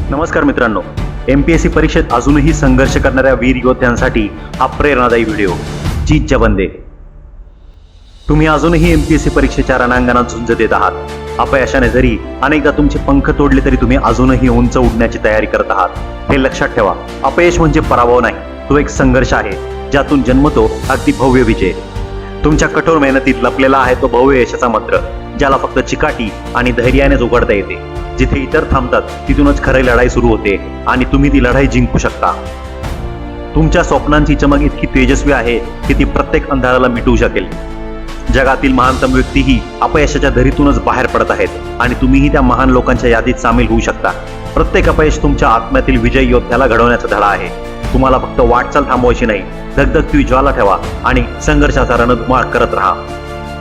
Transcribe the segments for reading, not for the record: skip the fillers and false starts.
नमस्कार मित्रांनो, MPSC परीक्षेत अजूनही संघर्ष करणाऱ्या वीर योद्ध्यांसाठी हा प्रेरणादायी व्हिडिओ जीत जवंदे। तुम्ही अजूनही MPSC परीक्षेच्या रणांगणात झुंज देत आहात। अपयशाने जरी अनेकदा तुमचे पंख तोडले तरी तुम्ही अजूनही उंच उडण्याची तयारी करत आहात। हे लक्षात ठेवा, अपयश म्हणजे पराभव नाही, तो एक संघर्ष आहे ज्यातून जन्मतो अगदी भव्य विजय। तुमच्या कठोर मेहनतीत लपलेला आहे तो भव्य यशाचा मंत्र, ज्याला फक्त चिकाटी आणि धैर्यानेच उघडता येते। जिथे इतर थांबतात तिथूनच खरी लढाई सुरू होते आणि तुम्ही ती लढाई जिंकू शकता। तुमच्या स्वप्नांची चमक इतकी तेजस्वी आहे की ती प्रत्येक अंधाराला मिटवू शकेल। जगातील महानतम व्यक्तीही अपयशाच्या दरीतूनच बाहेर पडत आहेत आणि तुम्हीही त्या महान लोकांच्या यादीत सामील होऊ शकता। प्रत्येक अपयश तुमच्या आत्म्यातील विजयी योद्ध्याला घडवण्याचा धडा आहे। तुम्हाला फक्त वाटचाल थांबवायची नाही, धगधगती ज्वाला ठेवा आणि संघर्षाचा रणधुमाळ करत राहा।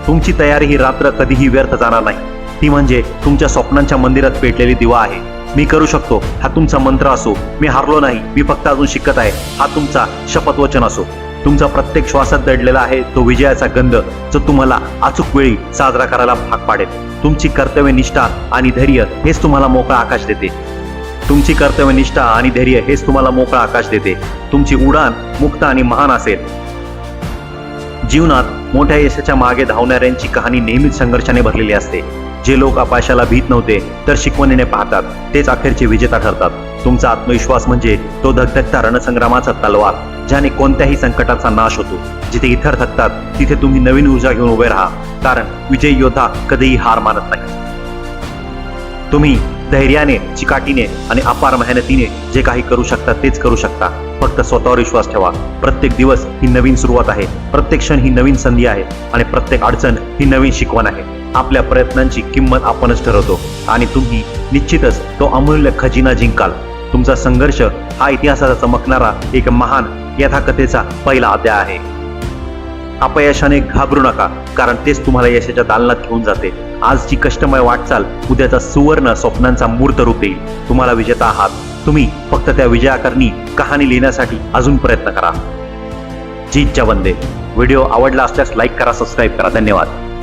तुमची तयारी ही रात्र कधीही व्यर्थ जाणार नाही, ती म्हणजे तुमच्या स्वप्नांच्या मंदिरात पेटलेली दिवा आहे। मी करू शकतो हा तुमचा मंत्र असो, मी हारलो नाही, मी फक्त अजून शिकत आहे हा तुमचा शपथवचन असो, तुमचा प्रत्येक श्वासात दडलेला आहे तो विजयाचा गंध, जो तुम्हाला अचूक वेळी साजरा करायला भाग पाडेल। तुमची कर्तव्यनिष्ठा आणि धैर्य हेच तुम्हाला मोकळा आकाश देते। तुमची कर्तव्यनिष्ठा आणि धैर्य हेच तुम्हाला मोकळा आकाश देते। तुमची उडान मुक्त आणि महान असेल। जीवनात मोठ्या यशाच्या मागे धावणाऱ्यांची कहाणी नेहमीच संघर्षाने भरलेली असते। जे लोक अपयशाला भीत नव्हते तर शिकवणीने पाहतात, तेच अखेरचे विजेता ठरतात। तुमचा आत्मविश्वास म्हणजे तो धगधगता रणसंग्रामाचा तलवार, ज्याने कोणत्याही संकटाचा नाश होतो। जिथे इतर थकतात तिथे तुम्ही नवीन ऊर्जा घेऊन उभे राहा, कारण विजयी योद्धा कधीही हार मानत नाही। तुम्ही धैर्याने, चिकाटीने आणि अपार मेहनतीने जे काही करू शकता तेच करू शकता। फक्त स्वतःवर विश्वास ठेवा। प्रत्येक दिवस ही नवीन सुरुवात आहे, प्रत्येक क्षण ही नवीन संधी आहे आणि प्रत्येक अडचण ही नवीन शिकवण आहे। आपल्या प्रयत्नांची किंमत आपणच ठरवतो आणि तुम्ही निश्चितच तो अमूल्य खजिना जिंकाल। तुमचा संघर्ष हा इतिहासाचा चमकणारा एक महान यथाकथेचा पहिला अध्याय आहे। अपयशाने घाबरू नका, कारण तेच तुम्हाला यशाच्या दालनात घेऊन जाते। आजची कष्टमय वाटचाल उद्याचा सुवर्ण स्वप्नांचा मूर्त रूप देईल। तुम्हाला विजेता आहात, तुम्ही फक्त त्या विजयाकरणी कहाणी लिहिण्यासाठी अजून प्रयत्न करा। जीत जवंदे। व्हिडिओ आवडला असल्यास लाईक करा, सबस्क्राईब करा। धन्यवाद।